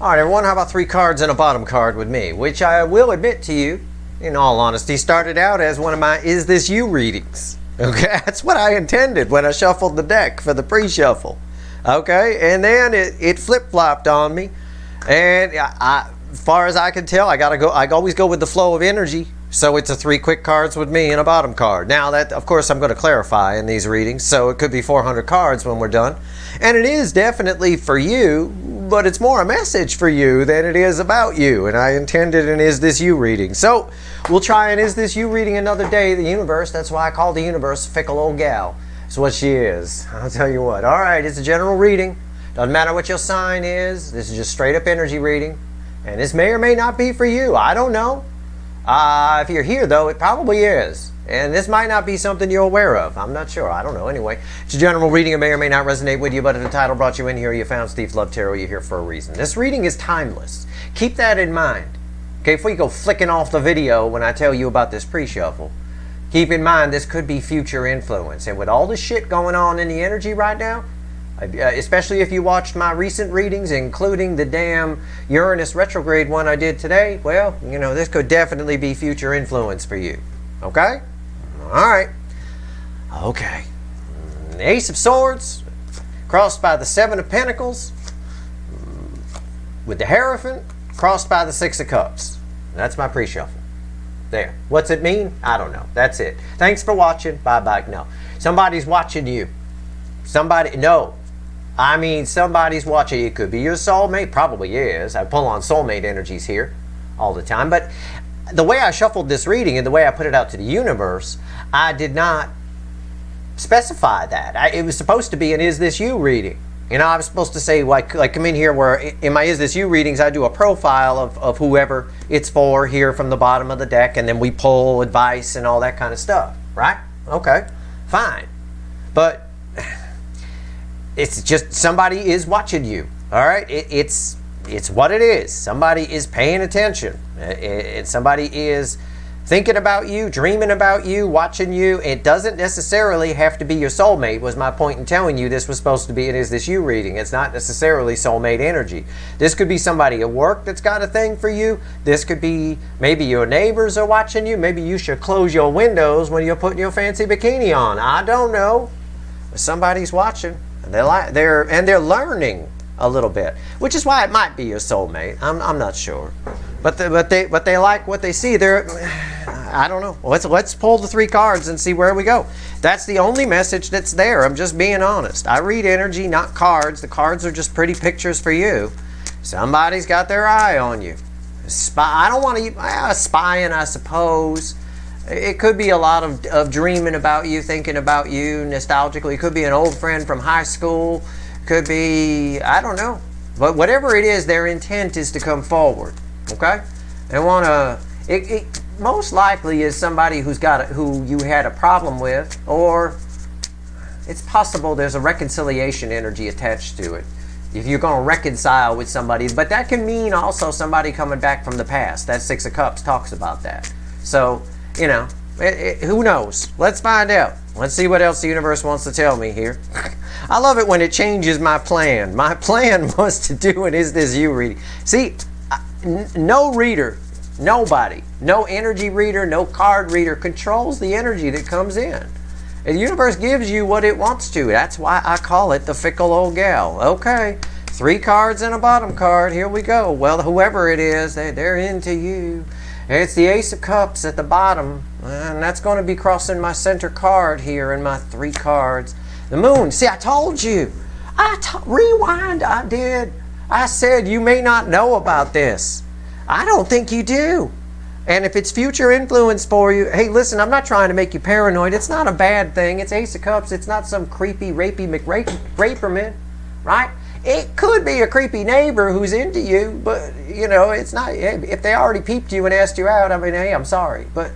All right, everyone, how about 3 cards and a bottom card with me? Which I will admit to you, in all honesty, started out as one of my Is This You readings. Okay, that's what I intended when I shuffled the deck for the pre-shuffle. Okay, and then it flip-flopped on me. And as far as I can tell, I always go with the flow of energy. So it's a 3 quick cards with me and a bottom card. Now that, of course, I'm going to clarify in these readings, so it could be 400 cards when we're done. And it is definitely for you, but it's more a message for you than it is about you. And I intended an Is This You reading. So we'll try an Is This You reading another day. The universe, that's why I call the universe a fickle old gal. That's what she is. I'll tell you what. All right, it's a general reading. Doesn't matter what your sign is. This is just straight up energy reading. And this may or may not be for you. I don't know. If you're here, though, it probably is. And this might not be something you're aware of. I'm not sure. I don't know. Anyway, it's a general reading. It may or may not resonate with you, but if the title brought you in here, you found Steve Love Tarot, you're here for a reason. This reading is timeless. Keep that in mind. Okay, before you go flicking off the video when I tell you about this pre-shuffle, keep in mind this could be future influence. And with all the shit going on in the energy right now, especially if you watched my recent readings, including the damn Uranus retrograde one I did today, well, you know, this could definitely be future influence for you. Okay? All right. Okay. The Ace of Swords, crossed by the 7 of Pentacles, with the Hierophant, crossed by the 6 of Cups. That's my pre-shuffle. There. What's it mean? I don't know. That's it. Thanks for watching. Bye-bye. No. Somebody's watching you. Somebody, no. I mean, somebody's watching. It could be your soulmate. Probably is. I pull on soulmate energies here all the time. But the way I shuffled this reading and the way I put it out to the universe, I did not specify that. It was supposed to be an Is This You reading. You know, I was supposed to say, like come in here where in my Is This You readings, I do a profile of whoever it's for here from the bottom of the deck, and then we pull advice and all that kind of stuff, right? Okay, fine. But it's just somebody is watching you, all right? It's what it is. Somebody is paying attention. Somebody is thinking about you, dreaming about you, watching you. It doesn't necessarily have to be your soulmate, was my point in telling you this was supposed to be an Is This You reading. It's not necessarily soulmate energy. This could be somebody at work that's got a thing for you. This could be maybe your neighbors are watching you. Maybe you should close your windows when you're putting your fancy bikini on. I don't know. But somebody's watching. And they're learning a little bit, which is why it might be your soulmate. I'm not sure, but they like what they see. I don't know. Let's pull the 3 cards and see where we go. That's the only message that's there. I'm just being honest. I read energy, not cards. The cards are just pretty pictures for you. Somebody's got their eye on you. I don't want to spying, I suppose. It could be a lot of dreaming about you, thinking about you nostalgically. It could be an old friend from high school. Could be, I don't know. But whatever it is, their intent is to come forward. Okay? They want to, it most likely is somebody who you had a problem with, or it's possible there's a reconciliation energy attached to it. If you're going to reconcile with somebody, but that can mean also somebody coming back from the past. That 6 of Cups talks about that. So, you know, who knows? Let's find out. Let's see what else the universe wants to tell me here. I love it when it changes my plan. My plan was to do an Is This You reading. See, no reader, nobody, no energy reader, no card reader controls the energy that comes in. The universe gives you what it wants to. That's why I call it the fickle old gal. Okay, 3 cards and a bottom card. Here we go. Well, whoever it is, they're into you. It's the Ace of Cups at the bottom, and that's going to be crossing my center card here in my 3 cards. The Moon. See, I told you. Rewind, I did. I said you may not know about this. I don't think you do. And if it's future influence for you, hey, listen, I'm not trying to make you paranoid. It's not a bad thing. It's Ace of Cups. It's not some creepy, rapey McRaperman, right? It could be a creepy neighbor who's into you, but, you know, it's not. If they already peeped you and asked you out, I mean, hey, I'm sorry. But,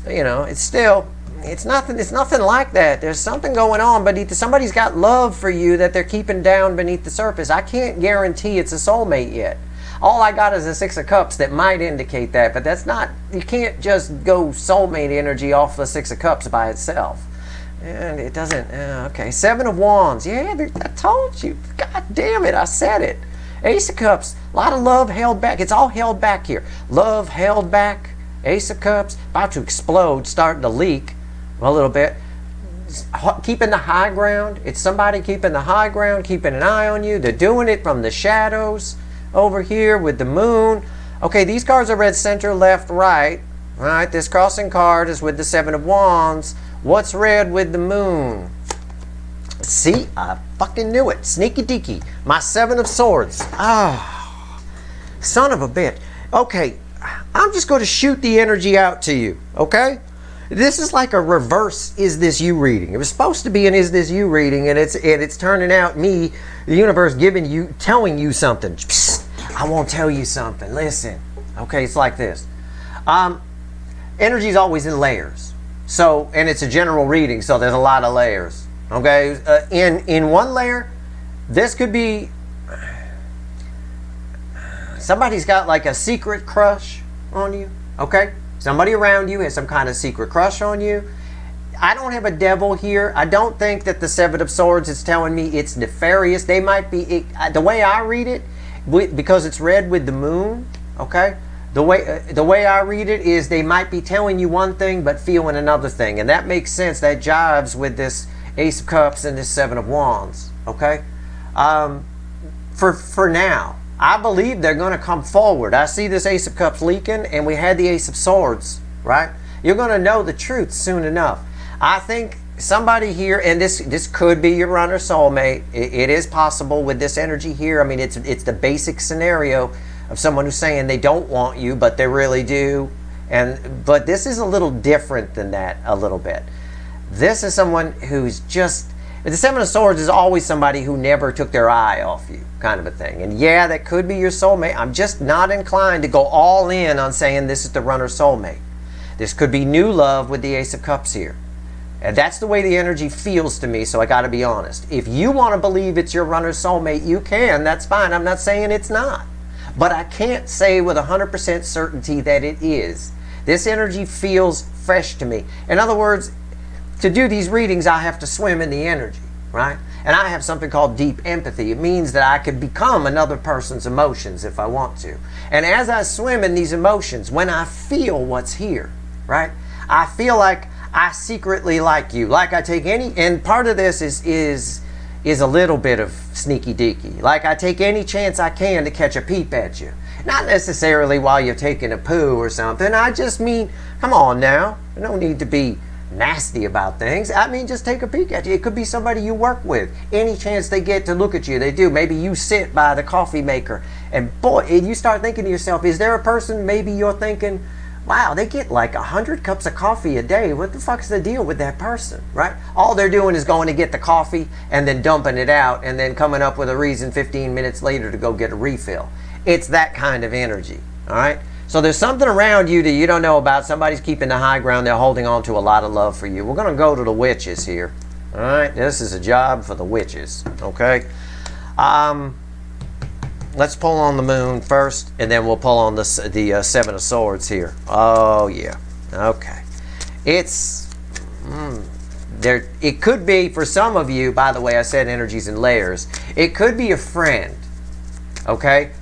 you know, it's still, it's nothing like that. There's something going on beneath. Somebody's got love for you that they're keeping down beneath the surface. I can't guarantee it's a soulmate yet. All I got is a 6 of Cups that might indicate that, but that's not, you can't just go soulmate energy off the 6 of Cups by itself. And it doesn't, okay. 7 of Wands. Yeah, I told you. God damn it, I said it. Ace of Cups, a lot of love held back. It's all held back here. Love held back. Ace of Cups, about to explode, starting to leak a little bit. Keeping the high ground. It's somebody keeping the high ground, keeping an eye on you. They're doing it from the shadows over here with the moon. Okay, these cards are read center, left, right. All right, this crossing card is with the Seven of Wands. What's red with the moon? See, I fucking knew it. Sneaky deaky. My Seven of Swords. Ah, son of a bitch. Okay, I'm just going to shoot the energy out to you, okay? This is like a reverse Is This You reading. It was supposed to be an Is This You reading, and it's turning out me, the universe, telling you something. Psst, I won't tell you something. Listen. Okay, it's like this. Energy is always in layers. So, and it's a general reading, so there's a lot of layers. Okay, in one layer, this could be somebody's got like a secret crush on you. Okay, somebody around you has some kind of secret crush on you. I don't have a devil here. I don't think that the Seven of Swords is telling me it's nefarious. They might be, the way I read it, because it's red with the moon. Okay, the way I read it is they might be telling you one thing but feeling another thing, and that makes sense. That jives with this Ace of Cups and this Seven of Wands. Okay, for now, I believe they're going to come forward. I see this Ace of Cups leaking, and we had the Ace of Swords. Right? You're going to know the truth soon enough. I think somebody here, and this could be your runner soulmate. It is possible with this energy here. I mean, it's the basic scenario of someone who's saying they don't want you, but they really do. But this is a little different than that a little bit. This is someone who's just, the Seven of Swords is always somebody who never took their eye off you, kind of a thing. And yeah, that could be your soulmate. I'm just not inclined to go all in on saying this is the runner soulmate. This could be new love with the Ace of Cups here. And that's the way the energy feels to me, so I got to be honest. If you want to believe it's your runner soulmate, you can. That's fine. I'm not saying it's not. But I can't say with 100% certainty that it is. This energy feels fresh to me. In other words, to do these readings, I have to swim in the energy, right? And I have something called deep empathy. It means that I can become another person's emotions if I want to. And as I swim in these emotions, when I feel what's here, right? I feel like I secretly like you. Like I take any, and part of this is a little bit of sneaky deaky. Like I take any chance I can to catch a peep at you. Not necessarily while you're taking a poo or something. I just mean, come on now. You don't need to be nasty about things. I mean, just take a peek at you. It could be somebody you work with. Any chance they get to look at you, they do. Maybe you sit by the coffee maker and boy, you start thinking to yourself, is there a person maybe you're thinking, wow, they get like 100 cups of coffee a day. What the fuck's the deal with that person, right? All they're doing is going to get the coffee and then dumping it out and then coming up with a reason 15 minutes later to go get a refill. It's that kind of energy, all right? So there's something around you that you don't know about. Somebody's keeping the high ground. They're holding on to a lot of love for you. We're going to go to the witches here, all right? This is a job for the witches, okay? Let's pull on the moon first, and then we'll pull on the Seven of Swords here. Oh, yeah. Okay. It's, there. It could be, for some of you, by the way, I said energies in layers. It could be a friend, okay?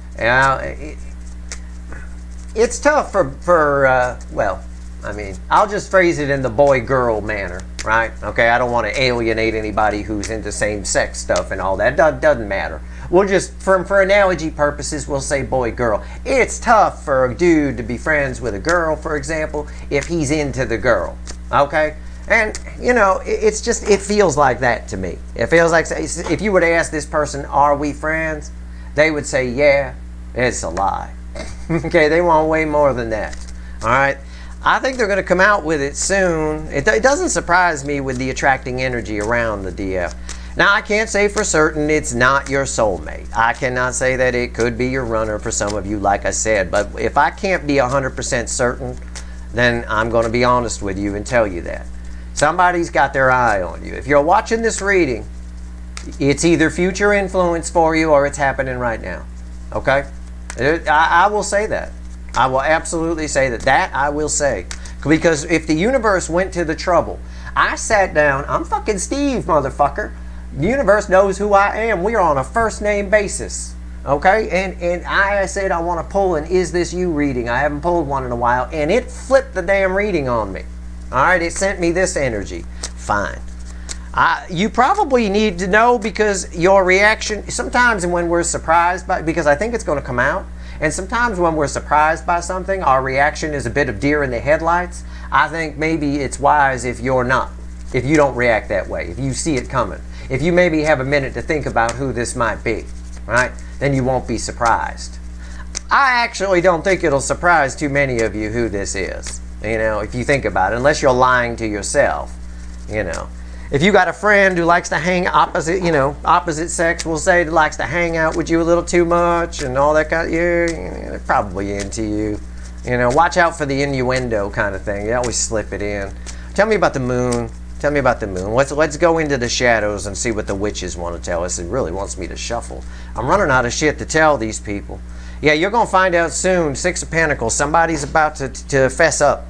It's tough well, I mean, I'll just phrase it in the boy-girl manner, right? Okay, I don't want to alienate anybody who's into same-sex stuff and all that. Doesn't matter. We'll just, for analogy purposes, we'll say boy-girl. It's tough for a dude to be friends with a girl, for example, if he's into the girl, okay? And, you know, it's just, it feels like that to me. It feels like, if you were to ask this person, are we friends? They would say, yeah, it's a lie. Okay, they want way more than that, all right? I think they're going to come out with it soon. It doesn't surprise me with the attracting energy around the DF. Now, I can't say for certain it's not your soulmate. I cannot say that it could be your runner for some of you, like I said. But if I can't be 100% certain, then I'm going to be honest with you and tell you that. Somebody's got their eye on you. If you're watching this reading, it's either future influence for you or it's happening right now. Okay? I will say that. I will absolutely say that. That I will say. Because if the universe went to the trouble, I sat down, I'm fucking Steve, motherfucker. The universe knows who I am. We are on a first name basis. Okay, and I said I want to pull an Is This You reading. I haven't pulled one in a while, and it flipped the damn reading on me. All right, it sent me this energy. Fine. You probably need to know, because your reaction, sometimes when we're surprised by, because I think it's going to come out, and sometimes when we're surprised by something, our reaction is a bit of deer in the headlights. I think maybe it's wise if you're not, if you don't react that way, if you see it coming. If you maybe have a minute to think about who this might be, right? Then you won't be surprised. I actually don't think it'll surprise too many of you who this is, you know, if you think about it, unless you're lying to yourself, you know. If you got a friend who likes to hang opposite sex, we'll say, that likes to hang out with you a little too much and all that kind of, yeah, they're probably into you. You know, watch out for the innuendo kind of thing. They always slip it in. Tell me about the moon. Tell me about the moon. Let's go into the shadows and see what the witches want to tell us. It really wants me to shuffle. I'm running out of shit to tell these people. Yeah, you're going to find out soon. Six of Pentacles. Somebody's about to fess up.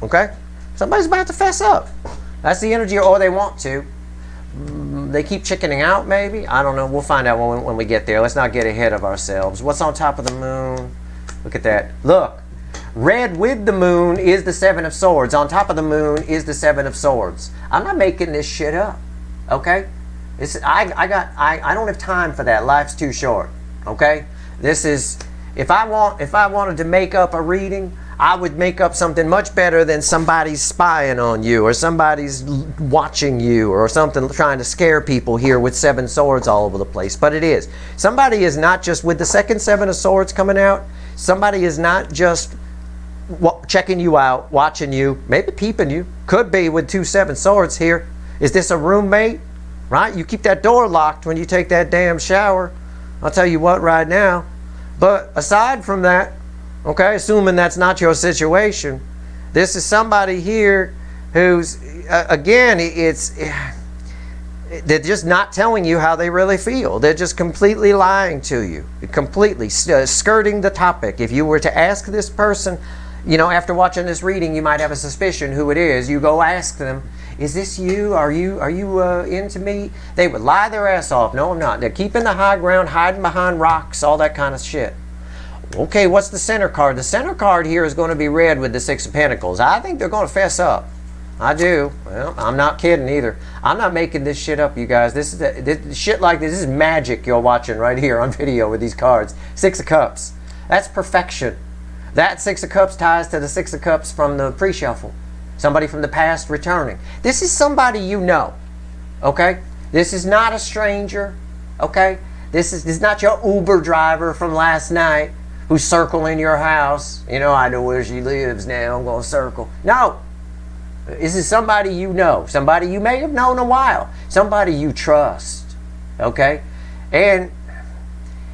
Okay? Somebody's about to fess up. That's the energy, or they want to. They keep chickening out, maybe? I don't know. We'll find out when we get there. Let's not get ahead of ourselves. What's on top of the moon? Look at that. Look. Red with the moon is the Seven of Swords. On top of the moon is the Seven of Swords. I'm not making this shit up, okay? I don't have time for that. Life's too short, okay? This is, if I wanted to make up a reading, I would make up something much better than somebody's spying on you, or somebody's watching you, or something trying to scare people here with seven swords all over the place. But it is. Somebody is not just, with the second Seven of Swords coming out, somebody is not just checking you out, watching you, maybe peeping you. Could be with two Seven Swords here. Is this a roommate? Right? You keep that door locked when you take that damn shower. I'll tell you what right now. But aside from that, okay, assuming that's not your situation, this is somebody here who's, again, they're just not telling you how they really feel. They're just completely lying to you, completely skirting the topic. If you were to ask this person, you know, after watching this reading, you might have a suspicion who it is. You go ask them, is this you? Are you into me? They would lie their ass off. No, I'm not. They're keeping the high ground, hiding behind rocks, all that kind of shit. Okay, what's the center card? The center card here is going to be red with the Six of Pentacles. I think they're going to fess up. I do. Well, I'm not kidding either. I'm not making this shit up, you guys. This shit like this is magic you're watching right here on video with these cards. Six of Cups. That's perfection. That Six of Cups ties to the Six of Cups from the pre-shuffle. Somebody from the past returning. This is somebody you know. Okay? This is not a stranger. Okay? This is not your Uber driver from last night who's circling your house. You know, I know where she lives now. I'm going to circle. No. This is somebody you know. Somebody you may have known a while. Somebody you trust. Okay? And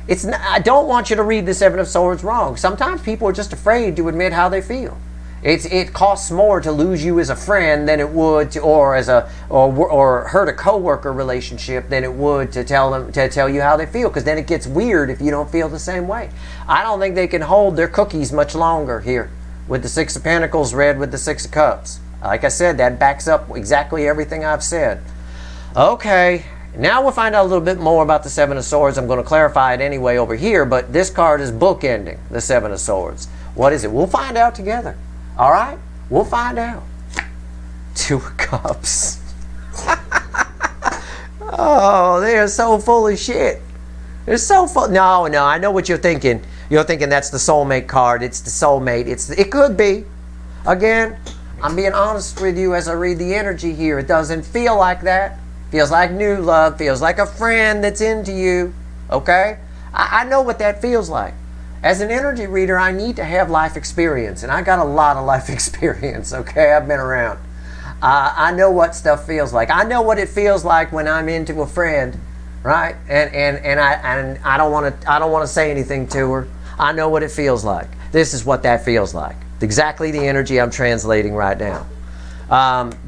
it's not, I don't want you to read the Seven of Swords wrong. Sometimes people are just afraid to admit how they feel. It costs more to lose you as a friend than it would to, or hurt a coworker relationship than it would to tell you how they feel, because then it gets weird if you don't feel the same way. I don't think they can hold their cookies much longer here with the Six of Pentacles red with the Six of Cups. Like I said, that backs up exactly everything I've said. Okay, now we'll find out a little bit more about the Seven of Swords. I'm going to clarify it anyway over here, but this card is bookending the Seven of Swords. What is it? We'll find out together. All right? We'll find out. Two of Cups. Oh, they are so full of shit. They're so full. No, I know what you're thinking. You're thinking that's the soulmate card. It's the soulmate. It could be. Again, I'm being honest with you as I read the energy here. It doesn't feel like that. Feels like new love. Feels like a friend that's into you. Okay? I know what that feels like. As an energy reader, I need to have life experience, and I got a lot of life experience, okay? I've been around. I know what stuff feels like. I know what it feels like when I'm into a friend, right? And I don't want to say anything to her. I know what it feels like. This is what that feels like. Exactly the energy I'm translating right now.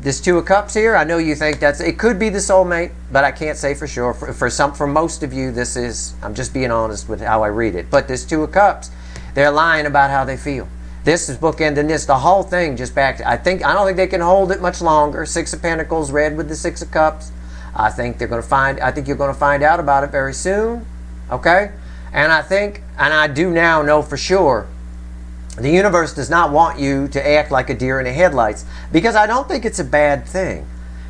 This Two of Cups here, I know you think it could be the soulmate, but I can't say for sure. For most of you, this is, I'm just being honest with how I read it. But this Two of Cups, they're lying about how they feel. This is bookending this. The whole thing just back to, I don't think they can hold it much longer. Six of Pentacles, red with the Six of Cups. I think you're going to find out about it very soon. Okay? And I think, and I do now know for sure, the universe does not want you to act like a deer in the headlights, because I don't think it's a bad thing.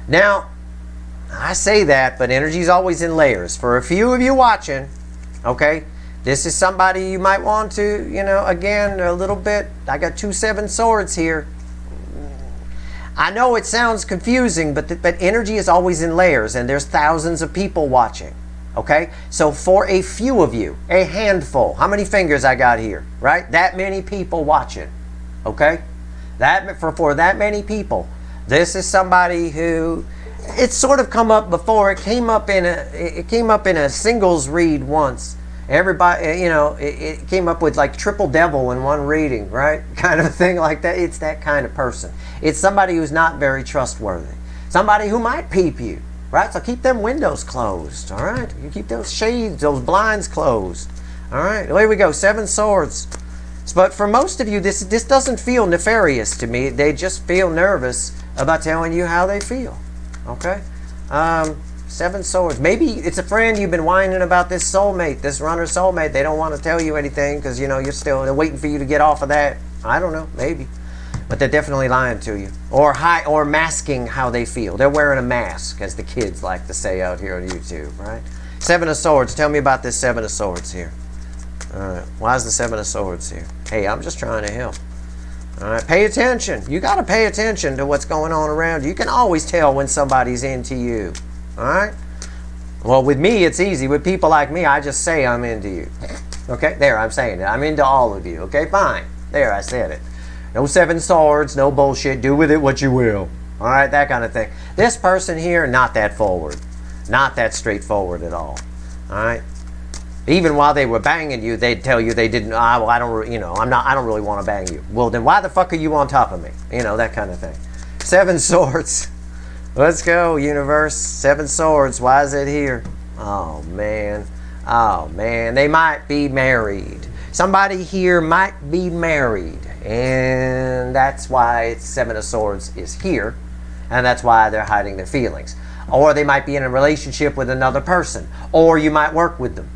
Now, I say that, but energy is always in layers. For a few of you watching, okay, this is somebody you might want to, again, a little bit. I got 2 7 swords here. I know it sounds confusing, but energy is always in layers, and there's thousands of people watching. Okay, so for a few of you, a handful, how many fingers I got here, right? That many people watching, okay? For that many people, this is somebody who, it's sort of come up before. It came up in a singles read once. Everybody, it came up with like triple devil in one reading, right? Kind of a thing like that. It's that kind of person. It's somebody who's not very trustworthy. Somebody who might peep you. Right, so keep them windows closed. All right, you keep those shades, those blinds closed. All right, here we go. 7 swords. But for most of you, this doesn't feel nefarious to me. They just feel nervous about telling you how they feel. Okay, 7 swords. Maybe it's a friend you've been whining about, this soulmate, this runner soulmate. They don't want to tell you anything because they're waiting for you to get off of that. I don't know, maybe. But they're definitely lying to you, or masking how they feel. They're wearing a mask, as the kids like to say out here on YouTube, right? 7 of Swords. Tell me about this 7 of Swords here. All right. Why is the 7 of Swords here? Hey, I'm just trying to help. All right. Pay attention. You got to pay attention to what's going on around you. You can always tell when somebody's into you. All right. Well, with me, it's easy. With people like me, I just say I'm into you. Okay. There, I'm saying it. I'm into all of you. Okay. Fine. There, I said it. No 7 swords, no bullshit, do with it what you will. All right, that kind of thing. This person here, not that forward. Not that straightforward at all. All right? Even while they were banging you, they'd tell you they didn't, I don't really want to bang you. Well, then why the fuck are you on top of me? That kind of thing. 7 swords. Let's go, universe. 7 swords, why is it here? Oh, man. Oh, man. They might be married. Somebody here might be married. And that's why 7 of Swords is here. And that's why they're hiding their feelings. Or they might be in a relationship with another person. Or you might work with them.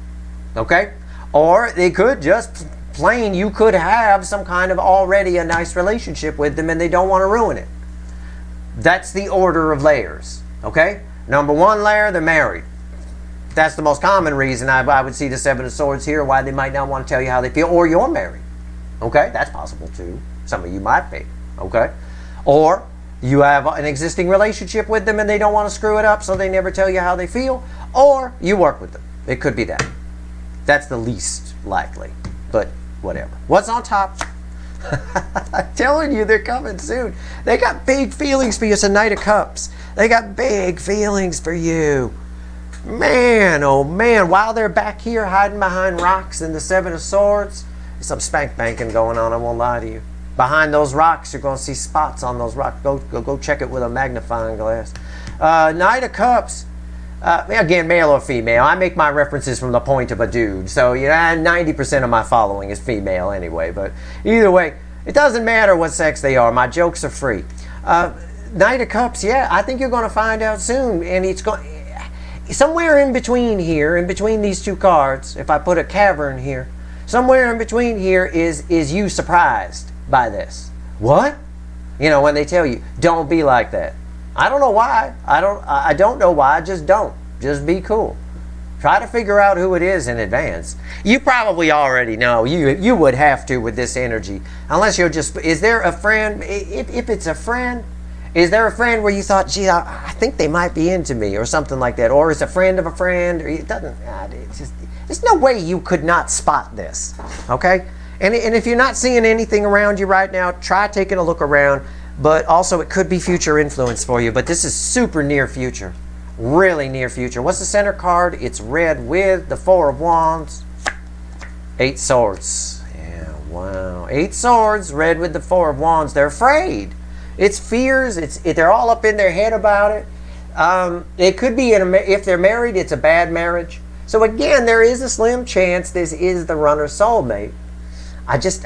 Okay? Or they could just plain, you could have some kind of already a nice relationship with them and they don't want to ruin it. That's the order of layers. Okay? Number 1 layer, they're married. That's the most common reason I would see the 7 of Swords here, why they might not want to tell you how they feel. Or you're married. Okay, that's possible too. Some of you might be. Okay, or you have an existing relationship with them and they don't want to screw it up, so they never tell you how they feel. Or you work with them. It could be that. That's the least likely, but whatever. What's on top? I'm telling you, they're coming soon. They got big feelings for you. It's a Knight of Cups. They got big feelings for you. Man, oh man, while they're back here hiding behind rocks in the 7 of Swords, some spank banking going on, I won't lie to you. Behind those rocks, you're going to see spots on those rocks. Go check it with a magnifying glass. Knight of Cups. Again, male or female. I make my references from the point of a dude. So, 90% of my following is female anyway. But either way, it doesn't matter what sex they are. My jokes are free. Knight of Cups, yeah, I think you're going to find out soon. And it's going somewhere in between here, in between these 2 cards, if I put a cavern here, somewhere in between here is you surprised by this. What? When they tell you, don't be like that. I don't know why. I don't know why. Just don't. Just be cool. Try to figure out who it is in advance. You probably already know. You would have to with this energy. Unless you're just, is there a friend, if it's a friend, is there a friend where you thought, gee, I think they might be into me or something like that? Or is a friend of a friend? Or it doesn't, it's just, there's no way you could not spot this, okay? And if you're not seeing anything around you right now, try taking a look around. But also, it could be future influence for you. But this is super near future. Really near future. What's the center card? It's red with the 4 of Wands. 8 swords. Yeah, wow. 8 swords, red with the 4 of Wands. They're afraid. It's fears. They're all up in their head about it. It could be, if they're married, it's a bad marriage. So again, there is a slim chance this is the runner soulmate. I just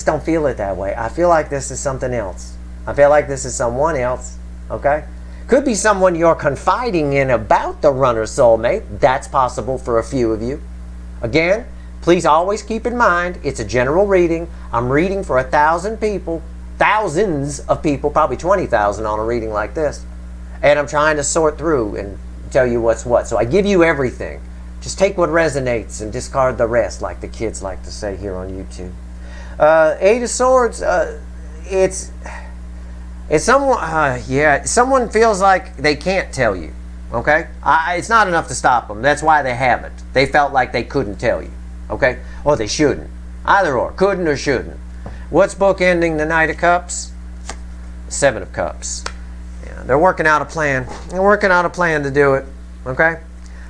don't feel it that way. I feel like this is something else. I feel like this is someone else. Okay? Could be someone you're confiding in about the runner soulmate. That's possible for a few of you. Again, Please always keep in mind, it's a general reading. I'm reading for 1,000 people, thousands of people, probably 20,000 on a reading like this. And I'm trying to sort through and tell you what's what. So I give you everything. Just take what resonates and discard the rest, like the kids like to say here on YouTube. Eight of Swords, it's someone, someone feels like they can't tell you, okay? It's not enough to stop them. That's why they haven't. They felt like they couldn't tell you, okay? Or they shouldn't. Either or, couldn't or shouldn't. What's bookending the Knight of Cups? Seven of Cups. Yeah, they're working out a plan. They're working out a plan to do it, okay?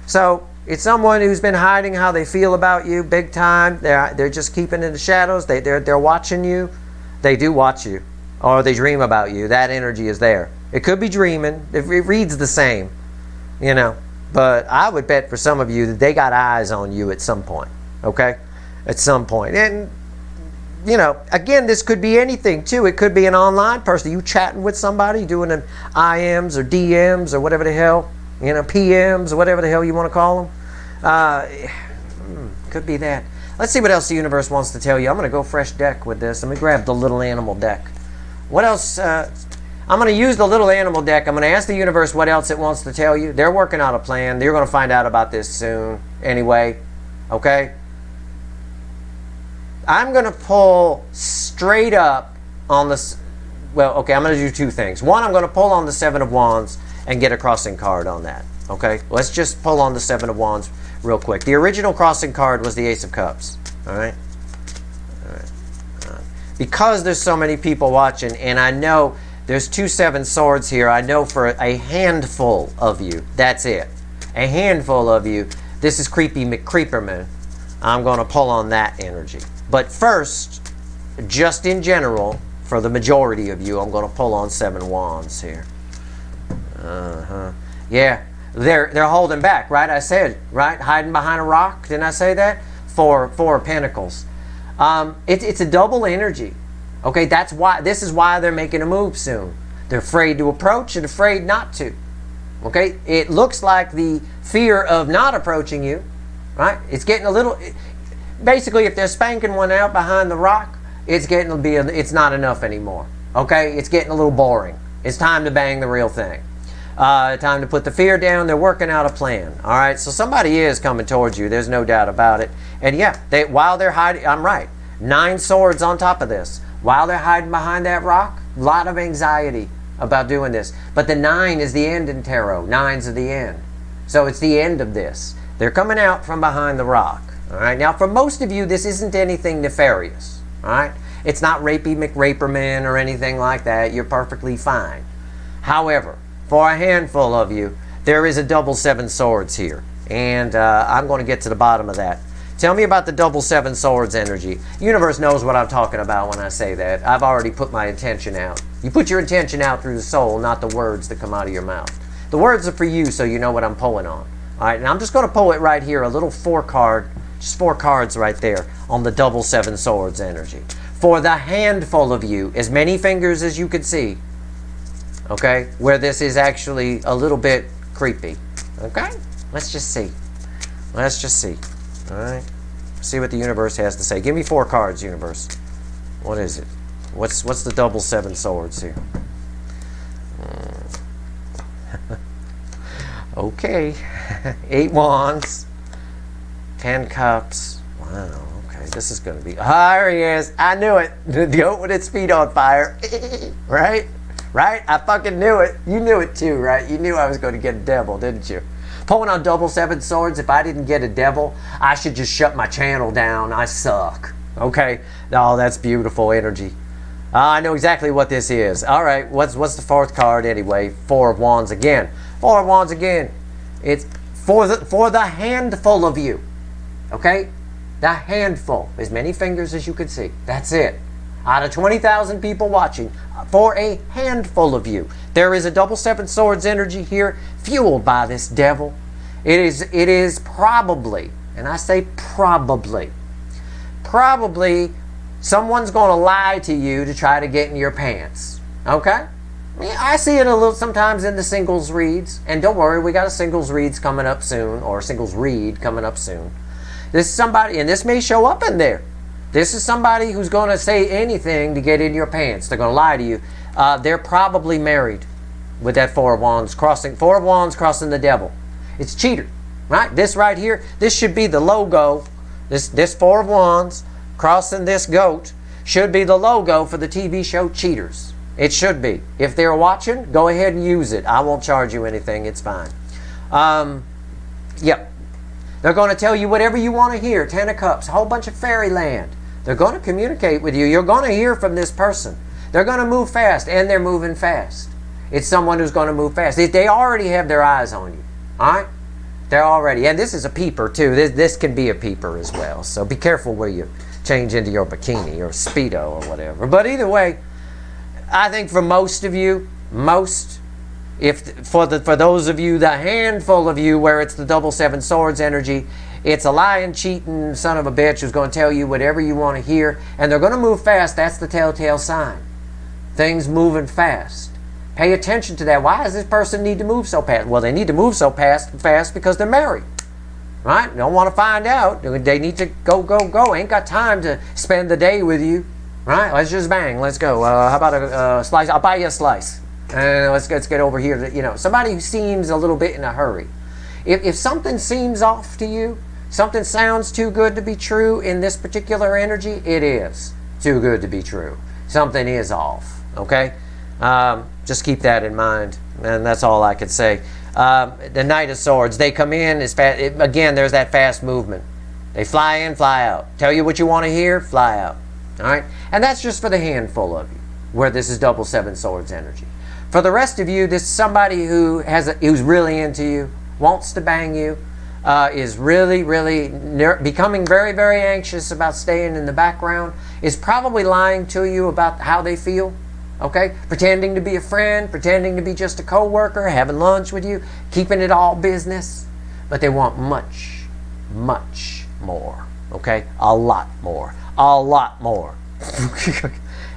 So it's someone who's been hiding how they feel about you big time. They're just keeping in the shadows. They're watching you. They do watch you. Or they dream about you. That energy is there. It could be dreaming. It reads the same, you know. But I would bet for some of you that they got eyes on you at some point, okay? At some point. And, you know, again, this could be anything, too. It could be an online person. You chatting with somebody, doing an IMs or DMs or whatever the hell, you know, PMs or whatever the hell you want to call them. Could be that. Let's see what else the universe wants to tell you. I'm going to go fresh deck with this. Let me grab the little animal deck. What else? I'm going to use the little animal deck. I'm going to ask the universe what else it wants to tell you. They're working out a plan. You're going to find out about this soon anyway. Okay? I'm going to pull straight up on the... Well, okay, I'm going to do two things. One, I'm going to pull on the Seven of Wands and get a crossing card on that. Okay? Let's just pull on the Seven of Wands real quick. The original crossing card was the Ace of Cups. All right? Because there's so many people watching, and I know there's 2 7 swords here, I know for a handful of you, that's it. A handful of you, this is Creepy McCreeperman. I'm going to pull on that energy. But first, just in general, for the majority of you, I'm going to pull on 7 Wands here. Yeah, they're holding back, right? I said, right? Hiding behind a rock. Didn't I say that? Four of Pentacles. It's a double energy. Okay, that's why. This is why they're making a move soon. They're afraid to approach and afraid not to. Okay, it looks like the fear of not approaching you, right? It's getting a little. Basically, if they're spanking one out behind the rock, it's getting to be. It's not enough anymore. Okay, it's getting a little boring. It's time to bang the real thing. Time to put the fear down. They're working out a plan. All right, so somebody is coming towards you. There's no doubt about it. And yeah, while they're hiding, I'm right. 9 swords on top of this. While they're hiding behind that rock, a lot of anxiety about doing this. But the 9 is the end in tarot. 9's are the end. So it's the end of this. They're coming out from behind the rock. All right. Now, for most of you, this isn't anything nefarious. All right. It's not Rapey McRaperman or anything like that. You're perfectly fine. However, for a handful of you, there is a double 7 swords here. And I'm going to get to the bottom of that. Tell me about the double 7 swords energy. Universe knows what I'm talking about when I say that. I've already put my intention out. You put your intention out through the soul, not the words that come out of your mouth. The words are for you, so you know what I'm pulling on. All right, and I'm just going to pull it right here, a little 4 card, just 4 cards right there on the double 7 swords energy. For the handful of you, as many fingers as you could see, okay, where this is actually a little bit creepy. Okay, let's just see. Let's just see. All right. See what the universe has to say. Give me 4 cards, universe. What is it? What's the double 7 swords here? Okay. 8 wands. 10 cups. Wow. Okay. This is going to be... Here he is. I knew it. The goat with its feet on fire. Right? Right? I fucking knew it. You knew it too, right? You knew I was going to get a devil, didn't you? Pulling on double 7 swords, if I didn't get a devil, I should just shut my channel down. I suck. Okay? Oh, that's beautiful energy. I know exactly what this is. All right, what's the 4th card anyway? 4 of Wands again. 4 of Wands again. It's for the handful of you. Okay? The handful. As many fingers as you could see. That's it. Out of 20,000 people watching, for a handful of you, there is a double 7 swords energy here, fueled by this devil. It is probably, and I say probably someone's going to lie to you to try to get in your pants. Okay? I see it a little sometimes in the singles reads, and don't worry, we got a singles reads coming up soon, or a singles read coming up soon. This is somebody, and this may show up in there. This is somebody who's going to say anything to get in your pants. They're going to lie to you. They're probably married with that Four of Wands crossing the devil. It's cheater, right? This right here, this should be the logo. This Four of Wands crossing this goat should be the logo for the TV show Cheaters. It should be. If they're watching, go ahead and use it. I won't charge you anything. It's fine. Yep. They're going to tell you whatever you want to hear. Ten of Cups, a whole bunch of fairyland. They're going to communicate with you. You're going to hear from this person. They're going to move fast, and they're moving fast. It's someone who's going to move fast. They already have their eyes on you. All right? They're already. And this is a peeper, too. This can be a peeper as well. So be careful where you change into your bikini or Speedo or whatever. But either way, I think for most of you, for those of you, the handful of you where it's the double seven swords energy, it's a lying, cheating son of a bitch who's going to tell you whatever you want to hear, and they're going to move fast. That's the telltale sign. Things moving fast. Pay attention to that. Why does this person need to move so fast? Well, they need to move so fast because they're married. Right? Don't want to find out. They need to go. Ain't got time to spend the day with you. Right? Let's just bang. Let's go. How about a slice? I'll buy you a slice. Let's get over here. Somebody who seems a little bit in a hurry. If something seems off to you, something sounds too good to be true in this particular energy, it is too good to be true. Something is off. Okay? Just keep that in mind. And that's all I could say. The Knight of Swords, they come in as fast. Again, there's that fast movement. They fly in, fly out. Tell you what you want to hear, fly out. All right? And that's just for the handful of you, where this is double seven swords energy. For the rest of you, this is somebody who's really into you, wants to bang you, is really, becoming very, very anxious about staying in the background, is probably lying to you about how they feel. Okay? Pretending to be a friend, pretending to be just a co-worker, having lunch with you, keeping it all business. But they want much, much more. Okay? A lot more. A lot more.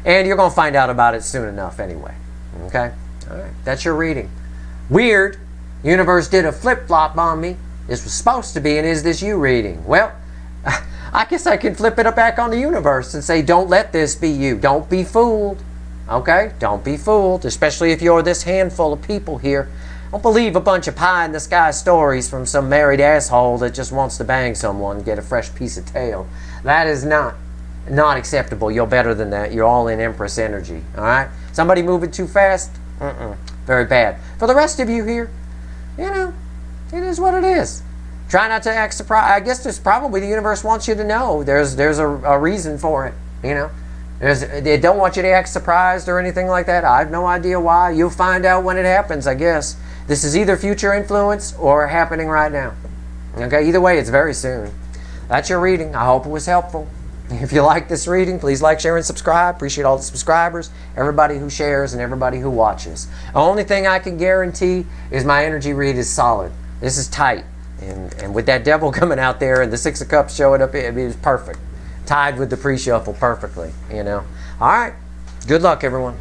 And you're going to find out about it soon enough anyway. Okay? All right. That's your reading. Weird. Universe did a flip-flop on me. This was supposed to be an Is This You reading. Well, I guess I can flip it back on the universe and say, don't let this be you. Don't be fooled. Okay? Don't be fooled, especially if you're this handful of people here. Don't believe a bunch of pie-in-the-sky stories from some married asshole that just wants to bang someone and get a fresh piece of tail. That is not acceptable. You're better than that. You're all in Empress energy. All right? Somebody moving too fast? Very bad. For the rest of you here, it is what it is. Try not to act surprised. I guess there's probably the universe wants you to know there's a reason for it. They don't want you to act surprised or anything like that. I have no idea why. You'll find out when it happens, I guess. This is either future influence or happening right now. Okay, either way, it's very soon. That's your reading. I hope it was helpful. If you like this reading, please like, share, and subscribe. Appreciate all the subscribers, everybody who shares, and everybody who watches. The only thing I can guarantee is my energy read is solid. This is tight. And with that devil coming out there and the Six of Cups showing up, it was perfect. Tied with the pre-shuffle perfectly, All right. Good luck, everyone.